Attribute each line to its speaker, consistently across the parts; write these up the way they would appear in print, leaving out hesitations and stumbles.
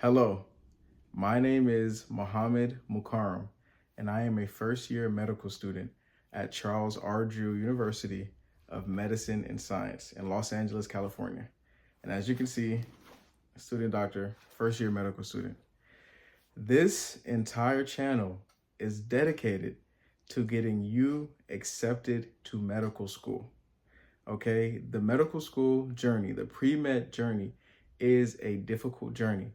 Speaker 1: Hello, my name is Mohammed Mukarram, and I am a first-year medical student at Charles R. Drew University of Medicine and Science in Los Angeles, California. And as you can see, student doctor, first-year medical student. This entire channel is dedicated to getting you accepted to medical school. Okay, the medical school journey, the pre-med journey is a difficult journey.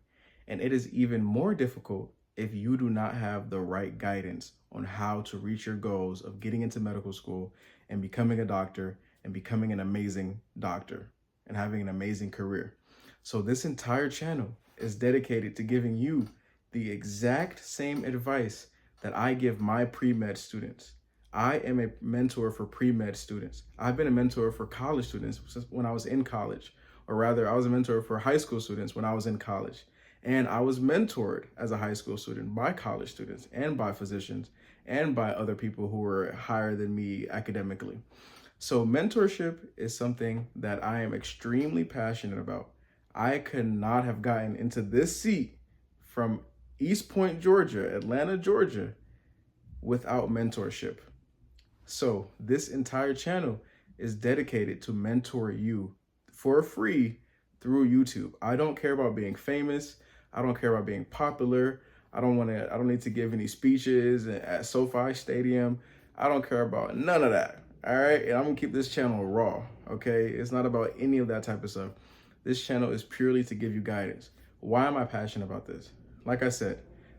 Speaker 1: And it is even more difficult if you do not have the right guidance on how to reach your goals of getting into medical school and becoming a doctor and becoming an amazing doctor and having an amazing career. So this entire channel is dedicated to giving you the exact same advice that I give my pre-med students. I am a mentor for pre-med students. I've been a mentor for college students since when I was in college, or rather I was a mentor for high school students when I was in college. And I was mentored as a high school student by college students and by physicians and by other people who were higher than me academically. So mentorship is something that I am extremely passionate about. I could not have gotten into this seat from East Point, Georgia, Atlanta, Georgia, without mentorship. So this entire channel is dedicated to mentor you for free through YouTube. I don't care about being famous. I don't care about being popular. I don't need to give any speeches at SoFi Stadium. I don't care about none of that. All right. And I'm gonna keep this channel raw. Okay. It's not about any of that type of stuff. This channel is purely to give you guidance. Why am I passionate about this? Like I said,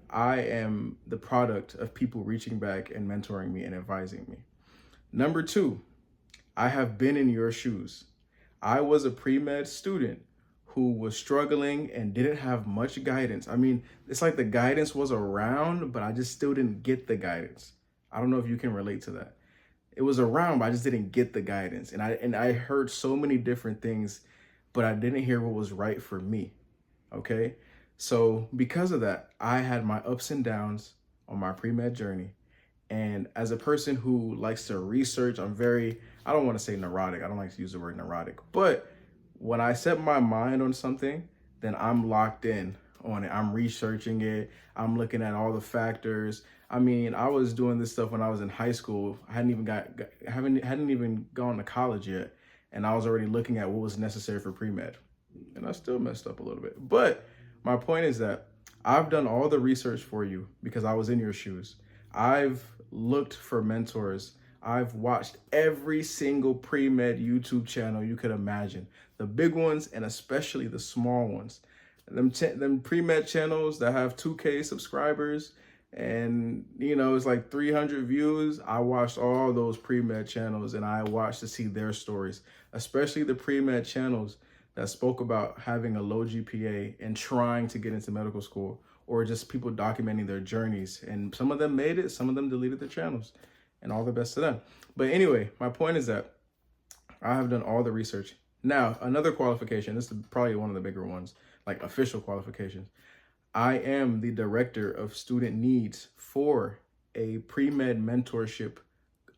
Speaker 1: I am the product of people reaching back and mentoring me and advising me. Number two, I have been in your shoes. I was a pre-med student who was struggling and didn't have much guidance. I mean, it's like the guidance was around, but I just still didn't get the guidance. I don't know if you can relate to that. It was around, but I just didn't get the guidance. And I heard so many different things, but I didn't hear what was right for me. Okay? So because of that, I had my ups and downs on my pre-med journey. And as a person who likes to research, I don't want to say neurotic. I don't like to use the word neurotic, but when I set my mind on something, then I'm locked in on it. I'm researching it. I'm looking at all the factors. I mean, I was doing this stuff when I was in high school. I hadn't even gone to college yet. And I was already looking at what was necessary for pre-med. And I still messed up a little bit. But my point is that I've done all the research for you because I was in your shoes. I've looked for mentors. I've watched every single pre-med YouTube channel you could imagine. The big ones and especially the small ones. Them pre-med channels that have 2K subscribers and, it's like 300 views. I watched all those pre-med channels and I watched to see their stories, especially the pre-med channels that spoke about having a low GPA and trying to get into medical school, or just people documenting their journeys. And some of them made it, some of them deleted their channels, and all the best to them. But anyway, my point is that I have done all the research. Now, another qualification, this is probably one of the bigger ones, like official qualifications. I am the director of student needs for a pre-med mentorship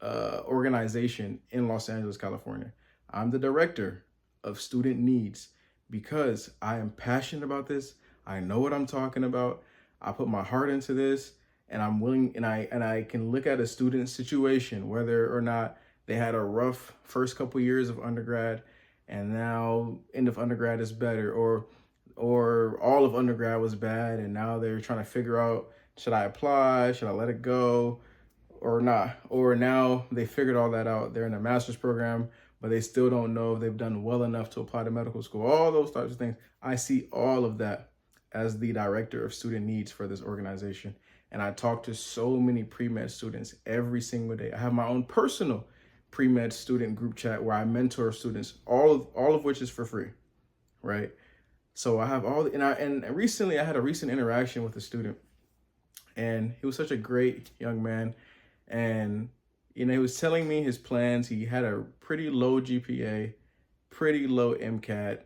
Speaker 1: organization in Los Angeles, California. I'm the director of student needs because I am passionate about this. I know what I'm talking about. I put my heart into this, and I'm willing, and I can look at a student's situation, whether or not they had a rough first couple years of undergrad and now end of undergrad is better, or all of undergrad was bad and now they're trying to figure out, should I apply? Should I let it go or not? Or now they figured all that out. They're in a master's program, but they still don't know if they've done well enough to apply to medical school. All those types of things. I see all of that as the director of student needs for this organization. And I talk to so many pre-med students every single day. I have my own personal pre-med student group chat where I mentor students, all of which is for free, right? So I have and recently I had a recent interaction with a student, and he was such a great young man. And, he was telling me his plans. He had a pretty low GPA, pretty low MCAT.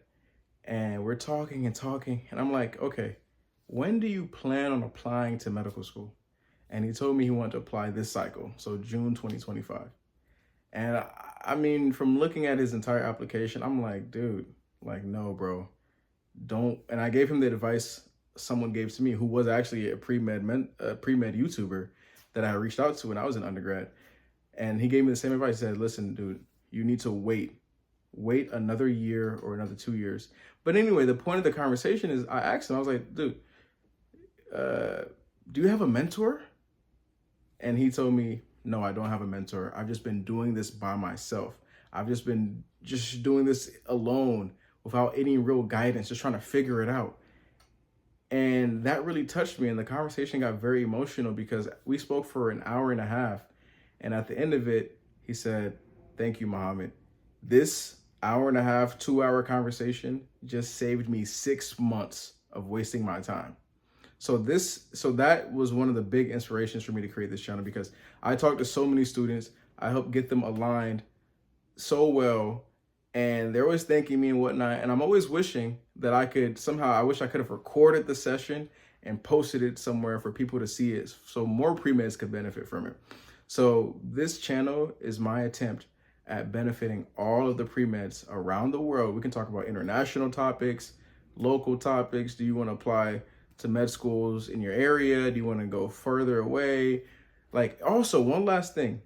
Speaker 1: And we're talking and talking. And I'm like, okay, when do you plan on applying to medical school? And he told me he wanted to apply this cycle. So June 2025. And I mean, from looking at his entire application, I'm like, dude, like, no, bro, don't. And I gave him the advice someone gave to me who was actually a pre-med YouTuber that I reached out to when I was in undergrad. And he gave me the same advice. He said, listen, dude, you need to wait another year or another 2 years. But anyway, the point of the conversation is I asked him, I was like, dude, do you have a mentor? And he told me, no, I don't have a mentor. I've just been doing this by myself. I've just been doing this alone without any real guidance, just trying to figure it out. And that really touched me. And the conversation got very emotional because we spoke for an hour and a half. And at the end of it, he said, thank you, Muhammad. This hour and a half, 2-hour conversation just saved me 6 months of wasting my time. So that was one of the big inspirations for me to create this channel, because I talked to so many students. I helped get them aligned so well, and they're always thanking me and whatnot. And I'm always wishing that I could I wish I could have recorded the session and posted it somewhere for people to see it so more pre-meds could benefit from it. So this channel is my attempt at benefiting all of the pre-meds around the world. We can talk about international topics, local topics. Do you want to apply to med schools in your area? Do you want to go further away? Like, also, one last thing,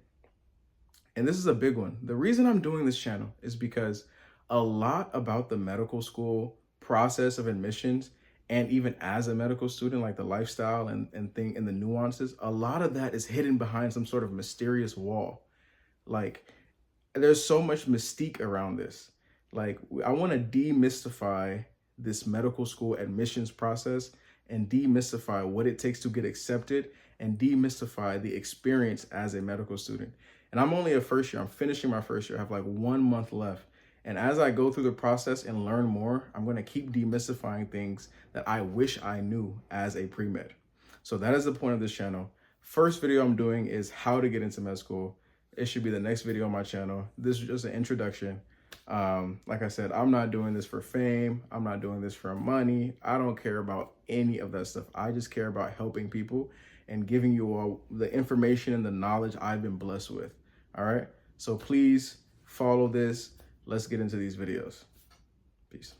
Speaker 1: and this is a big one. The reason I'm doing this channel is because a lot about the medical school process of admissions, and even as a medical student, like the lifestyle and the nuances, a lot of that is hidden behind some sort of mysterious wall. Like, there's so much mystique around this. Like, I want to demystify this medical school admissions process and demystify what it takes to get accepted and demystify the experience as a medical student. And I'm only a first year. I'm finishing my first year. I have like 1 month left. And as I go through the process and learn more, I'm going to keep demystifying things that I wish I knew as a pre-med. So that is the point of this channel. First video I'm doing is how to get into med school. It should be the next video on my channel. This is just an introduction. Like I said, I'm not doing this for fame. I'm not doing this for money. I don't care about any of that stuff. I just care about helping people and giving you all the information and the knowledge I've been blessed with. All right. So please follow this. Let's get into these videos. Peace.